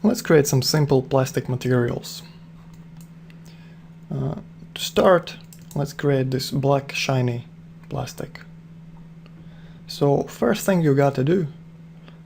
Let's create some simple plastic materials. To start, let's create this black shiny plastic. So first thing you gotta do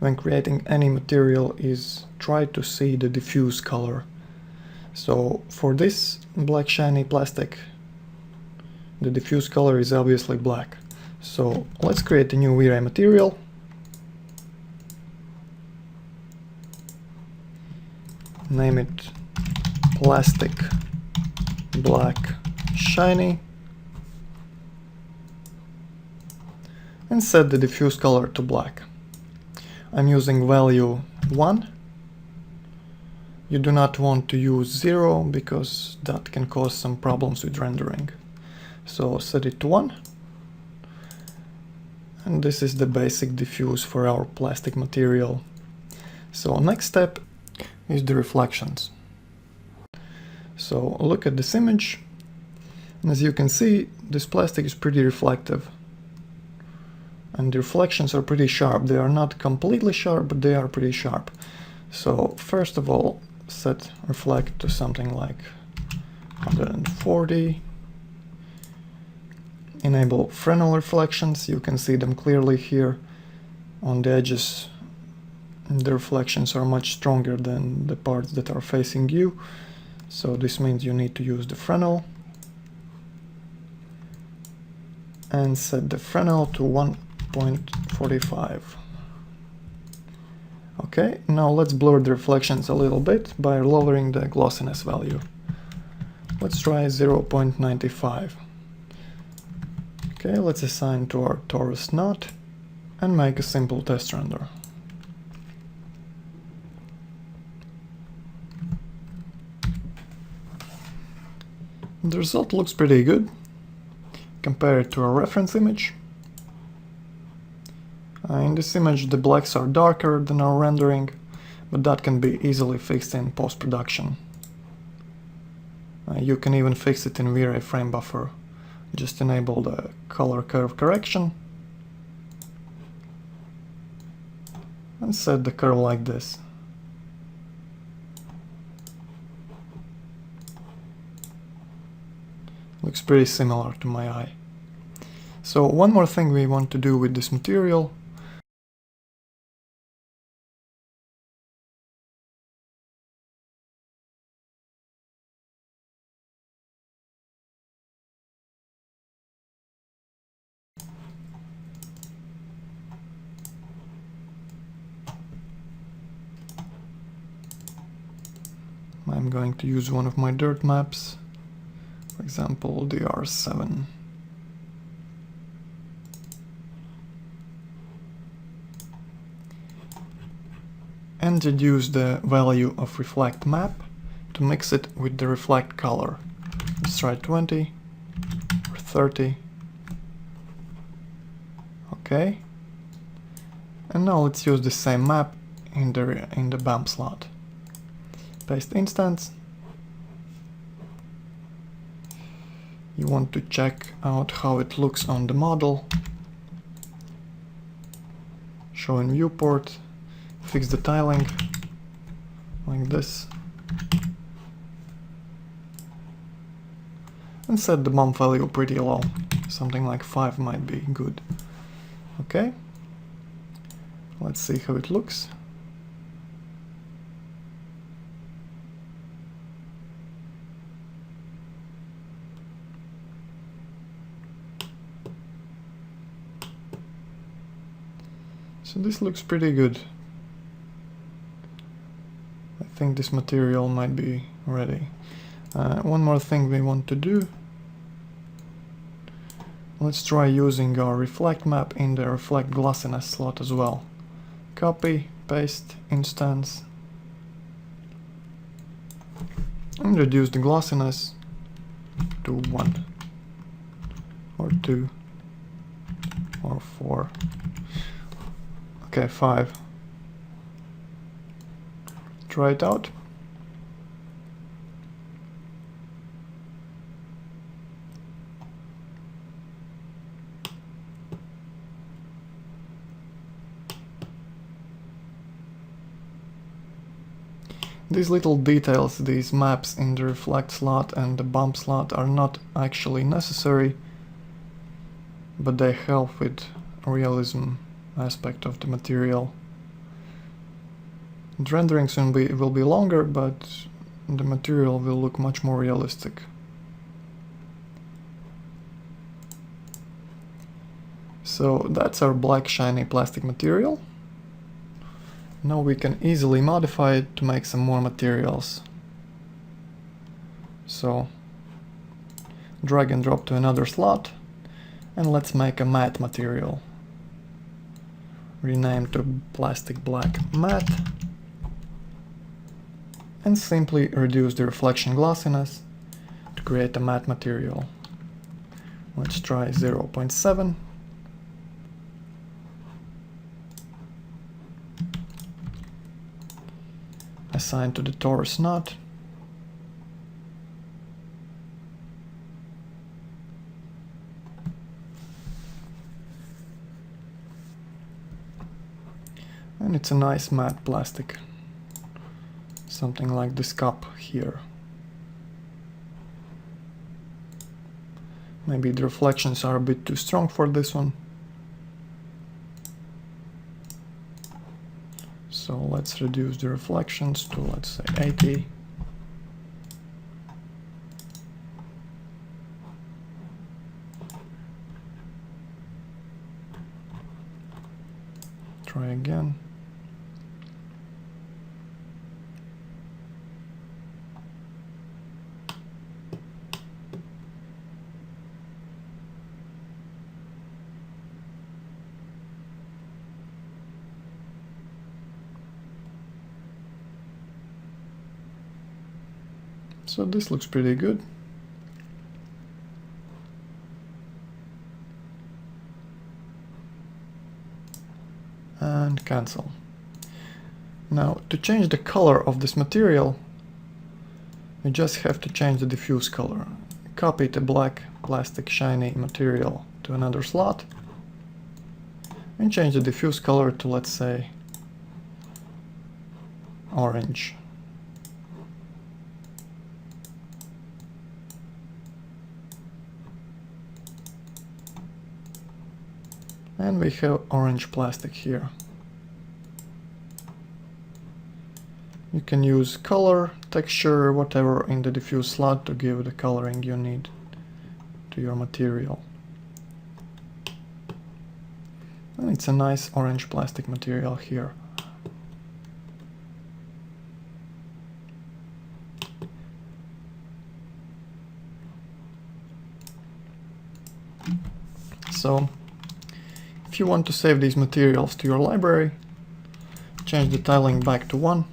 when creating any material is try to see the diffuse color. So for this black shiny plastic, the diffuse color is obviously black. So let's create a new V-Ray material. Name it plastic black shiny and set the diffuse color to black. I'm using value 1. You do not want to use 0 because that can cause some problems with rendering. So set it to 1. And this is the basic diffuse for our plastic material. So next step is the reflections. So look at this image, and as you can see, this plastic is pretty reflective. And the reflections are pretty sharp. They are not completely sharp, but they are pretty sharp. So first of all, set reflect to something like 140. Enable Fresnel reflections. You can see them clearly here on the edges. The reflections are much stronger than the parts that are facing you. So this means you need to use the Fresnel. And set the Fresnel to 1.45. Okay, now let's blur the reflections a little bit by lowering the glossiness value. Let's try 0.95. Okay, let's assign to our torus knot and make a simple test render. The result looks pretty good. Compare it to our reference image. In this image the blacks are darker than our rendering, but that can be easily fixed in post-production. You can even fix it in V-Ray frame buffer. Just enable the color curve correction and set the curve like this. Looks pretty similar to my eye. So one more thing we want to do with this material. I'm going to use one of my dirt maps, for example DR7. And use the value of reflect map to mix it with the reflect color. Let's try 20 or 30. Okay. And now let's use the same map in the BAM slot. Paste instance. You want to check out how it looks on the model. Show in viewport. Fix the tiling like this. And set the bump value pretty low. Something like 5 might be good. Okay. Let's see how it looks. So this looks pretty good. I think this material might be ready. One more thing we want to do. Let's try using our reflect map in the reflect glossiness slot as well. Copy, paste, instance, and reduce the glossiness to 1 or 2 or 4. Okay, 5. Try it out. These little details, these maps in the reflect slot and the bump slot, are not actually necessary, but they help with realism aspect of the material. The renderings will be longer, but the material will look much more realistic. So that's our black shiny plastic material. Now we can easily modify it to make some more materials. So drag and drop to another slot, and let's make a matte material. Rename to plastic black matte, and simply reduce the reflection glossiness to create a matte material. Let's try 0.7. Assign to the torus knot. And it's a nice matte plastic. Something like this cup here. Maybe the reflections are a bit too strong for this one. So let's reduce the reflections to, let's say, 80. Try again. So this looks pretty good. And cancel. Now, to change the color of this material, we just have to change the diffuse color. Copy the black plastic shiny material to another slot and change the diffuse color to, let's say, orange. And we have orange plastic here. You can use color, texture, whatever in the diffuse slot to give the coloring you need to your material. And it's a nice orange plastic material here. So, if you want to save these materials to your library, change the tiling back to 1.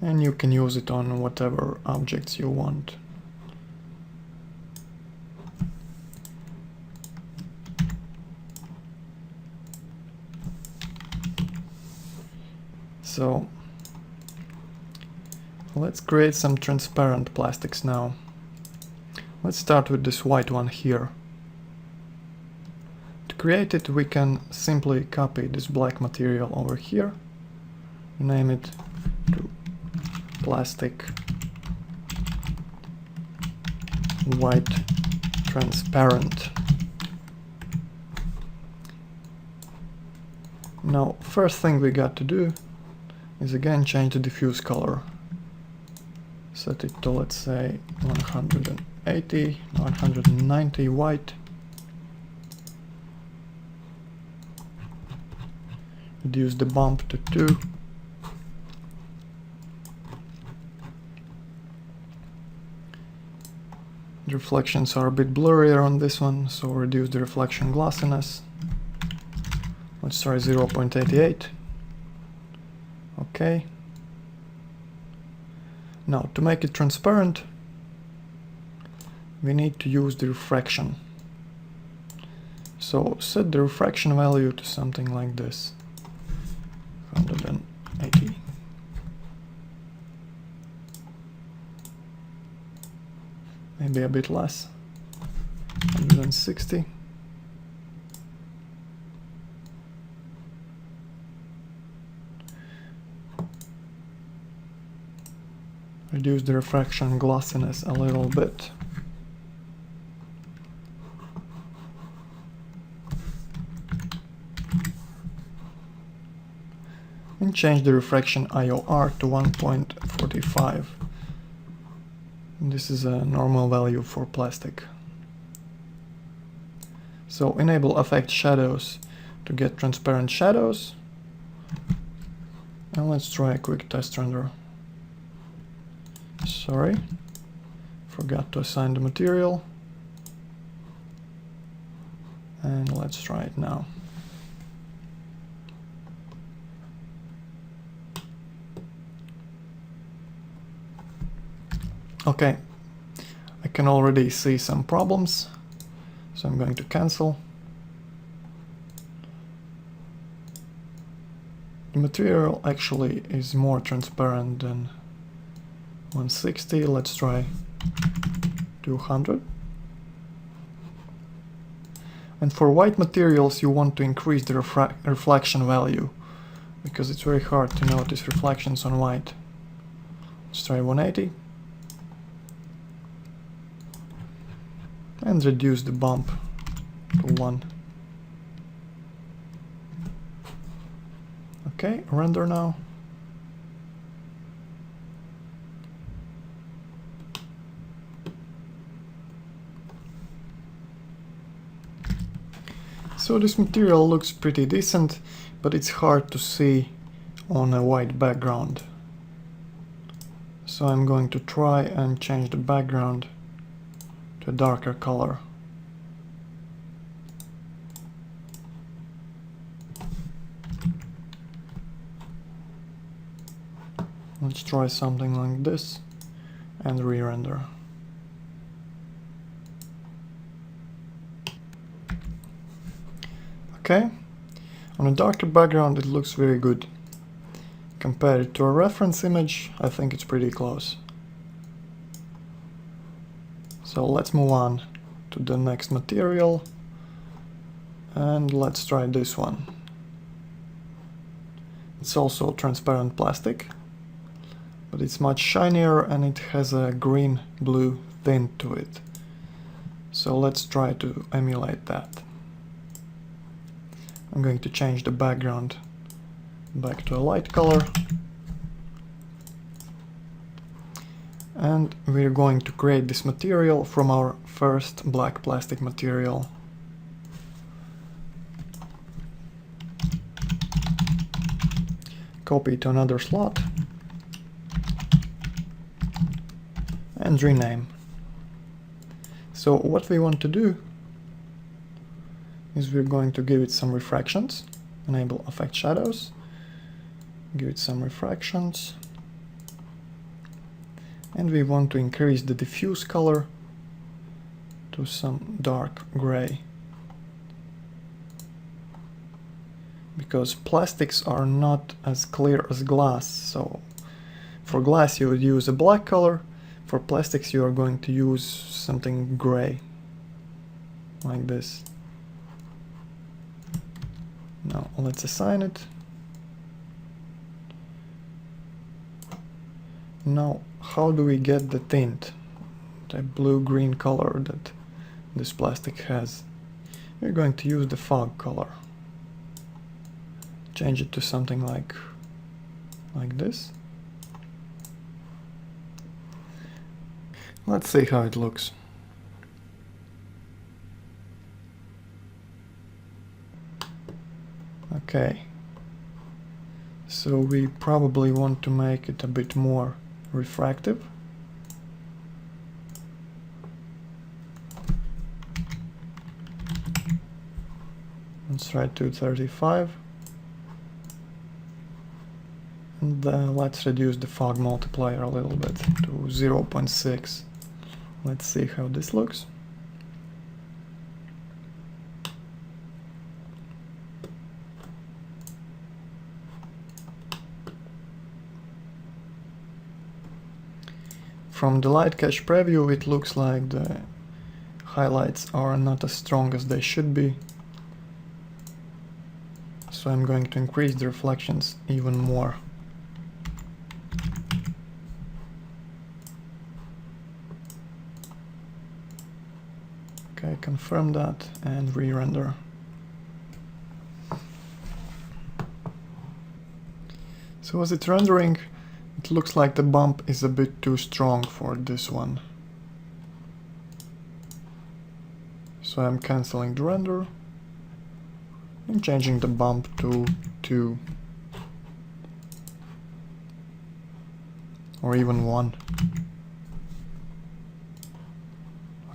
And you can use it on whatever objects you want. So, let's create some transparent plastics now. Let's start with this white one here. To create it, we can simply copy this black material over here, name it to plastic white transparent. Now, first thing we got to do is again change the diffuse color. Set it to, let's say, 180, 190 white. Reduce the bump to 2. The reflections are a bit blurrier on this one, so reduce the reflection glossiness. Let's try 0.88. Okay. Now, to make it transparent, we need to use the refraction. So set the refraction value to something like this, 180. Maybe a bit less. 0.60. Reduce the refraction glossiness a little bit. And change the refraction IOR to 1.45. This is a normal value for plastic. So enable affect shadows to get transparent shadows. And let's try a quick test render. Sorry, forgot to assign the material. And let's try it now. Okay, I can already see some problems, so I'm going to cancel. The material actually is more transparent than 160. Let's try 200. And for white materials you want to increase the reflection value, because it's very hard to notice reflections on white. Let's try 180. And reduce the bump to 1. Okay, render now. So this material looks pretty decent, but it's hard to see on a white background. So I'm going to try and change the background to a darker color. Let's try something like this and re-render. Okay, on a darker background it looks very good. Compared to a reference image, I think it's pretty close. So let's move on to the next material, and let's try this one. It's also transparent plastic, but it's much shinier and it has a green-blue tint to it. So let's try to emulate that. I'm going to change the background back to a light color. And we're going to create this material from our first black plastic material. Copy to another slot and rename. So what we want to do is we're going to give it some refractions. Enable affect shadows, give it some refractions, and we want to increase the diffuse color to some dark gray, because plastics are not as clear as glass. So for glass you would use a black color, for plastics you are going to use something gray, like this. Now let's assign it. Now how do we get the tint, the blue-green color that this plastic has? We're going to use the fog color. Change it to something like this. Let's see how it looks. Okay, so we probably want to make it a bit more refractive. Let's try 235. And let's reduce the fog multiplier a little bit to 0.6. Let's see how this looks. From the light cache preview it looks like the highlights are not as strong as they should be. So I'm going to increase the reflections even more. Okay, confirm that and re-render. So as it's rendering, it looks like the bump is a bit too strong for this one. So I'm cancelling the render and changing the bump to 2 or even 1.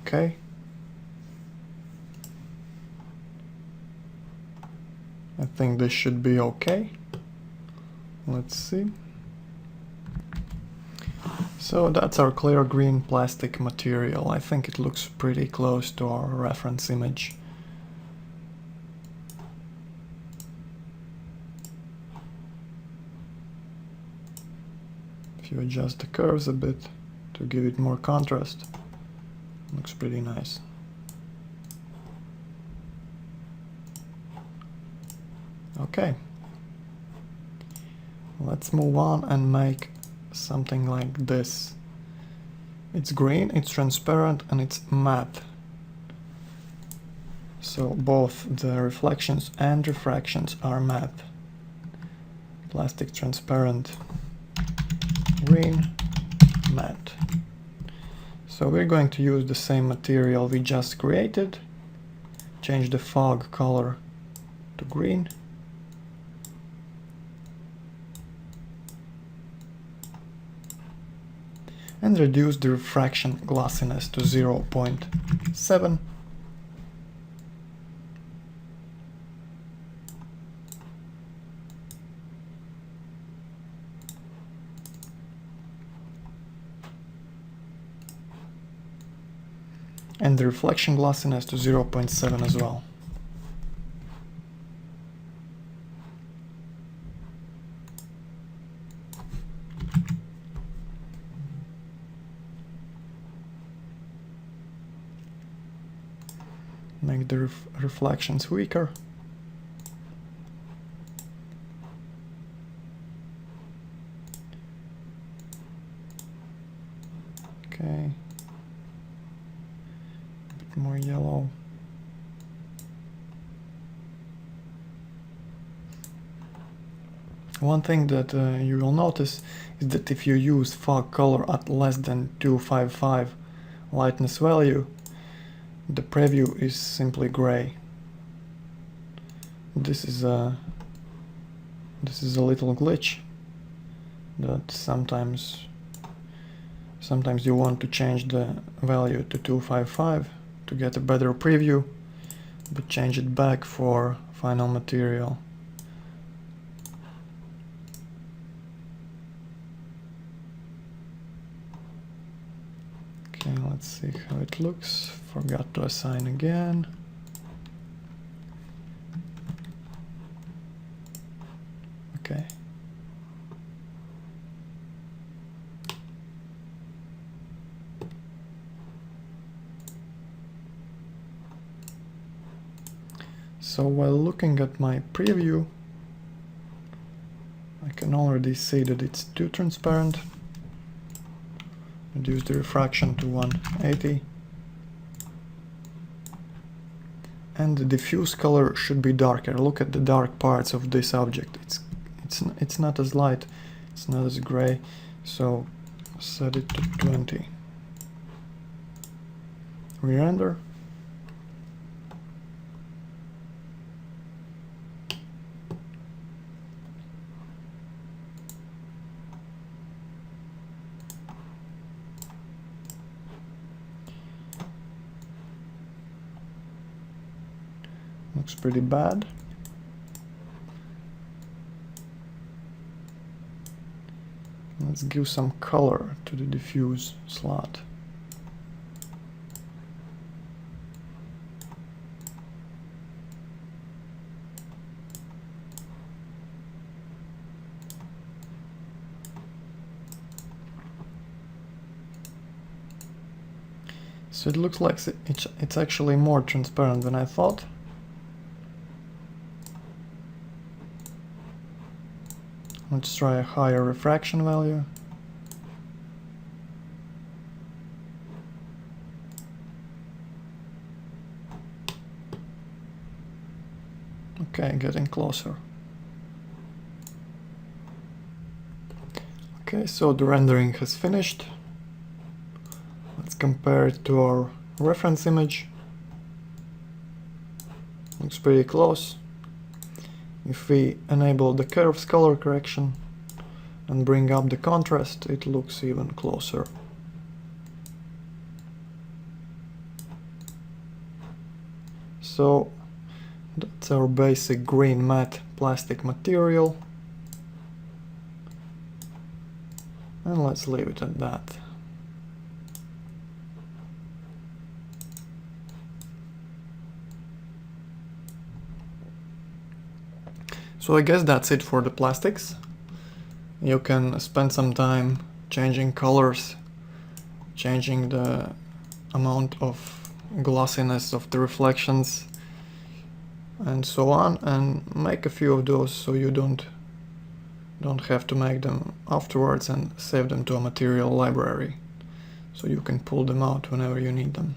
Okay. I think this should be okay. Let's see. So that's our clear green plastic material. I think it looks pretty close to our reference image. If you adjust the curves a bit to give it more contrast, it looks pretty nice. Okay. Let's move on and make something like this. It's green, it's transparent, and it's matte. So both the reflections and refractions are matte. Plastic transparent, green, matte. So we're going to use the same material we just created. Change the fog color to green. And reduce the refraction glossiness to 0.7. And the reflection glossiness to 0.7 as well. Make the reflections weaker. Okay. A bit more yellow. One thing that you will notice is that if you use fog color at less than 255 lightness value, the preview is simply gray. This is a little glitch that sometimes you want to change the value to 255 to get a better preview, but change it back for final material. Okay, let's see how it looks. Forgot to assign again. Okay. So while looking at my preview, I can already see that it's too transparent. Reduce the refraction to 180. And the diffuse color should be darker. Look at the dark parts of this object. It's not as light, it's not as gray. So set it to 20. Re-render. Looks pretty bad. Let's give some color to the diffuse slot. So it looks like it's actually more transparent than I thought. Let's try a higher refraction value. Okay, getting closer. Okay, so the rendering has finished. Let's compare it to our reference image. Looks pretty close. If we enable the curves color correction and bring up the contrast, it looks even closer. So that's our basic green matte plastic material. And let's leave it at that. So I guess that's it for the plastics. You can spend some time changing colors, changing the amount of glossiness of the reflections and so on, and make a few of those so you don't have to make them afterwards and save them to a material library, so you can pull them out whenever you need them.